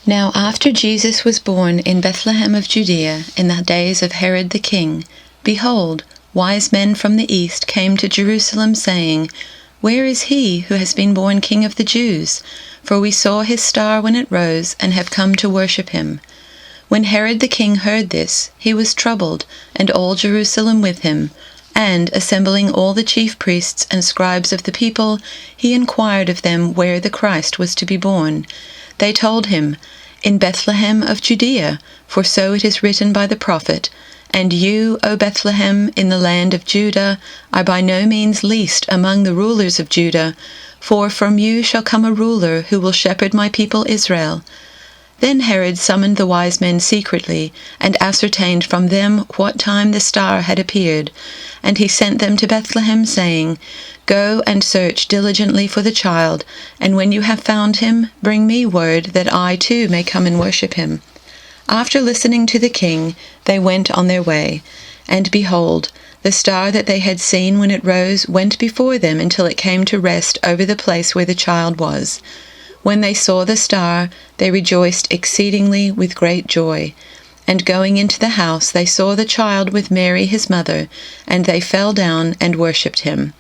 Now after Jesus was born in Bethlehem of Judea in the days of Herod the king, behold, wise men from the east came to Jerusalem, saying, Where is he who has been born King of the Jews? For we saw his star when it rose, and have come to worship him. When Herod the king heard this, he was troubled, and all Jerusalem with him. And, assembling all the chief priests and scribes of the people, he inquired of them where the Christ was to be born. They told him, In Bethlehem of Judea, for so it is written by the prophet, And you, O Bethlehem, in the land of Judah, are by no means least among the rulers of Judah, for from you shall come a ruler who will shepherd my people Israel. Then Herod summoned the wise men secretly, and ascertained from them what time the star had appeared. And he sent them to Bethlehem, saying, Go and search diligently for the child, and when you have found him, bring me word, that I too may come and worship him. After listening to the king, they went on their way. And behold, the star that they had seen when it rose went before them until it came to rest over the place where the child was. When they saw the star, they rejoiced exceedingly with great joy. And going into the house, they saw the child with Mary his mother, and they fell down and worshipped him.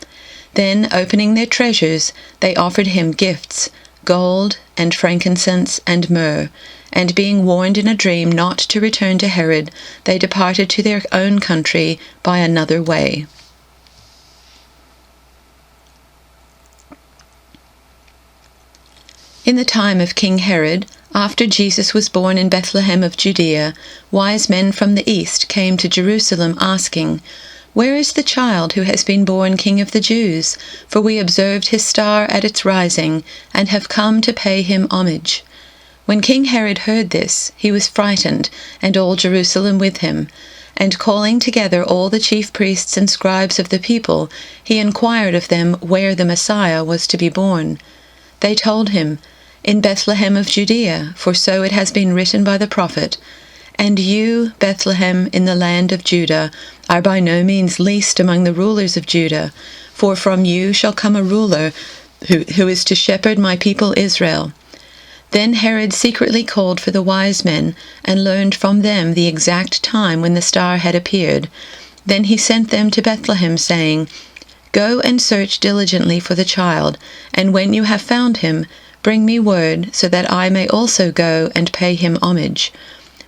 Then, opening their treasures, they offered him gifts, gold, and frankincense, and myrrh. And being warned in a dream not to return to Herod, they departed to their own country by another way. In the time of King Herod, after Jesus was born in Bethlehem of Judea, wise men from the east came to Jerusalem, asking, Where is the child who has been born King of the Jews? For we observed his star at its rising, and have come to pay him homage. When King Herod heard this, he was frightened, and all Jerusalem with him. And calling together all the chief priests and scribes of the people, he inquired of them where the Messiah was to be born. They told him, In Bethlehem of Judea, for so it has been written by the prophet, And you, Bethlehem, in the land of Judah, are by no means least among the rulers of Judah, for from you shall come a ruler who is to shepherd my people Israel. Then Herod secretly called for the wise men, and learned from them the exact time when the star had appeared. Then he sent them to Bethlehem, saying, Go and search diligently for the child, and when you have found him, bring me word, so that I may also go and pay him homage.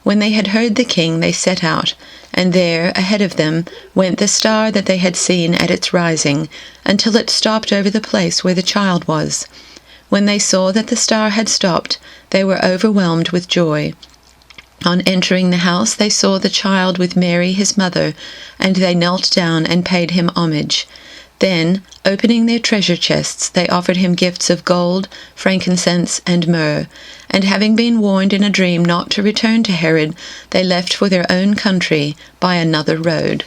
When they had heard the king, they set out, and there, ahead of them, went the star that they had seen at its rising, until it stopped over the place where the child was. When they saw that the star had stopped, they were overwhelmed with joy. On entering the house, they saw the child with Mary his mother, and they knelt down and paid him homage. Then, opening their treasure chests, they offered him gifts of gold, frankincense, and myrrh. And having been warned in a dream not to return to Herod, they left for their own country by another road.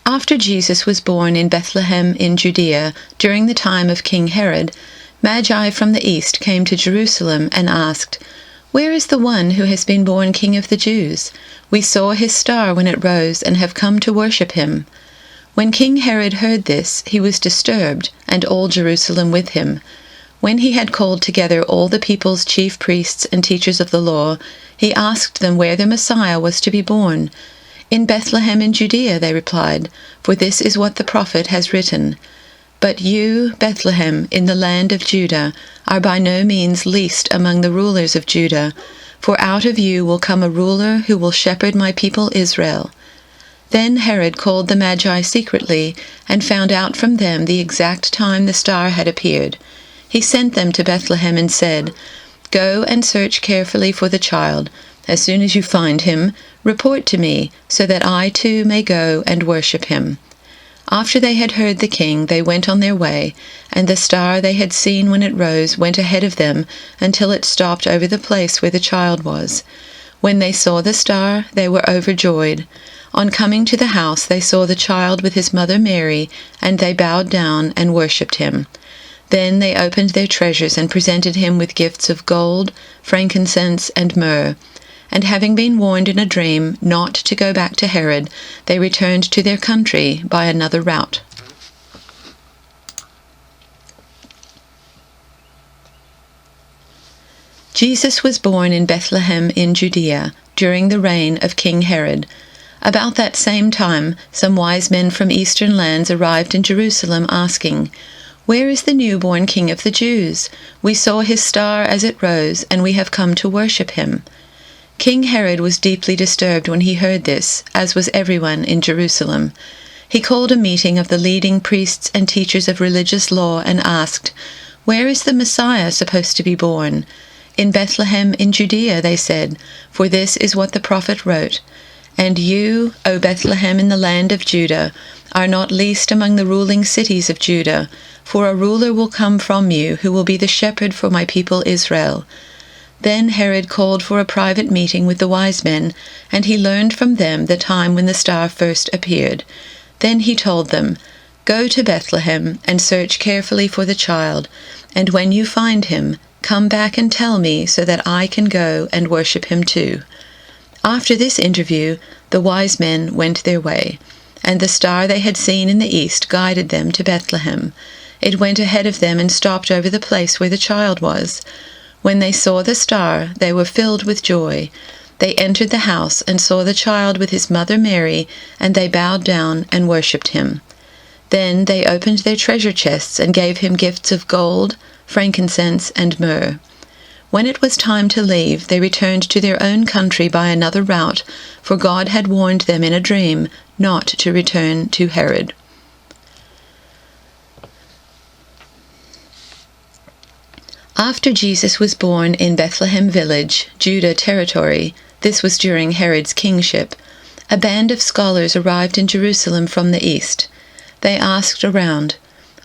After Jesus was born in Bethlehem in Judea, during the time of King Herod, Magi from the east came to Jerusalem and asked, Where is the one who has been born King of the Jews? We saw his star when it rose, and have come to worship him. When King Herod heard this, he was disturbed, and all Jerusalem with him. When he had called together all the people's chief priests and teachers of the law, he asked them where the Messiah was to be born. In Bethlehem in Judea, they replied, for this is what the prophet has written. But you, Bethlehem, in the land of Judah, are by no means least among the rulers of Judah, for out of you will come a ruler who will shepherd my people Israel. Then Herod called the Magi secretly, and found out from them the exact time the star had appeared. He sent them to Bethlehem and said, Go and search carefully for the child. As soon as you find him, report to me, so that I too may go and worship him. After they had heard the king, they went on their way, and the star they had seen when it rose went ahead of them until it stopped over the place where the child was. When they saw the star, they were overjoyed. On coming to the house, they saw the child with his mother Mary, and they bowed down and worshipped him. Then they opened their treasures and presented him with gifts of gold, frankincense, and myrrh. And having been warned in a dream not to go back to Herod, they returned to their country by another route. Jesus was born in Bethlehem in Judea during the reign of King Herod. About that same time, some wise men from eastern lands arrived in Jerusalem asking, "Where is the newborn King of the Jews? We saw his star as it rose, and we have come to worship him." King Herod was deeply disturbed when he heard this, as was everyone in Jerusalem. He called a meeting of the leading priests and teachers of religious law and asked, "Where is the Messiah supposed to be born?" "In Bethlehem in Judea," they said, "for this is what the prophet wrote. And you, O Bethlehem in the land of Judah, are not least among the ruling cities of Judah, for a ruler will come from you who will be the shepherd for my people Israel." Then Herod called for a private meeting with the wise men, and he learned from them the time when the star first appeared. Then he told them, "Go to Bethlehem and search carefully for the child, and when you find him, come back and tell me so that I can go and worship him too." After this interview, the wise men went their way, and the star they had seen in the east guided them to Bethlehem. It went ahead of them and stopped over the place where the child was. When they saw the star, they were filled with joy. They entered the house and saw the child with his mother Mary, and they bowed down and worshipped him. Then they opened their treasure chests and gave him gifts of gold, frankincense, and myrrh. When it was time to leave, they returned to their own country by another route, for God had warned them in a dream not to return to Herod. After Jesus was born in Bethlehem village, Judah territory, this was during Herod's kingship, a band of scholars arrived in Jerusalem from the east. They asked around,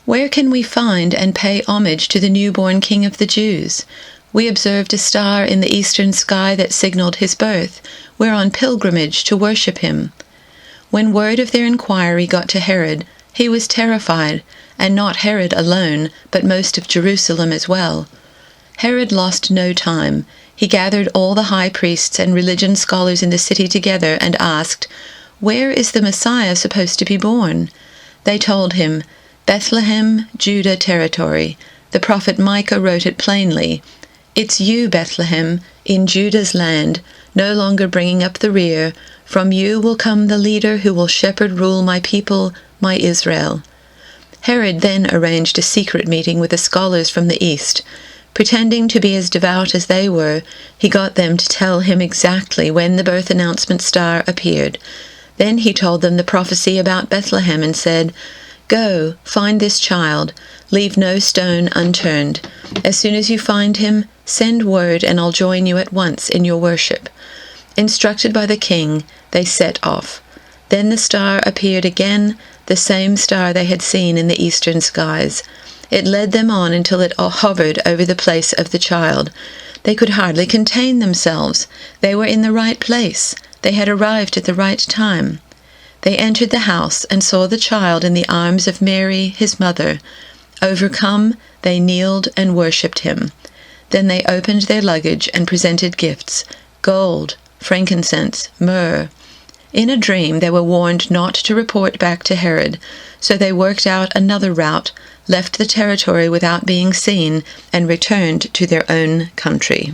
"Where can we find and pay homage to the newborn King of the Jews? We observed a star in the eastern sky that signaled his birth. We're on pilgrimage to worship him." When word of their inquiry got to Herod, he was terrified, and not Herod alone, but most of Jerusalem as well. Herod lost no time. He gathered all the high priests and religion scholars in the city together and asked, "Where is the Messiah supposed to be born?" They told him, "Bethlehem, Judah territory. The prophet Micah wrote it plainly. It's you, Bethlehem, in Judah's land, no longer bringing up the rear. From you will come the leader who will rule my people, my Israel." Herod then arranged a secret meeting with the scholars from the east. Pretending to be as devout as they were, he got them to tell him exactly when the birth announcement star appeared. Then he told them the prophecy about Bethlehem and said, "Go, find this child. Leave no stone unturned. As soon as you find him, send word and I'll join you at once in your worship." Instructed by the king, they set off. Then the star appeared again, the same star they had seen in the eastern skies. It led them on until it hovered over the place of the child. They could hardly contain themselves. They were in the right place. They had arrived at the right time. They entered the house and saw the child in the arms of Mary, his mother. Overcome, they kneeled and worshipped him. Then they opened their luggage and presented gifts, gold, frankincense, myrrh. In a dream they were warned not to report back to Herod, so they worked out another route, left the territory without being seen, and returned to their own country.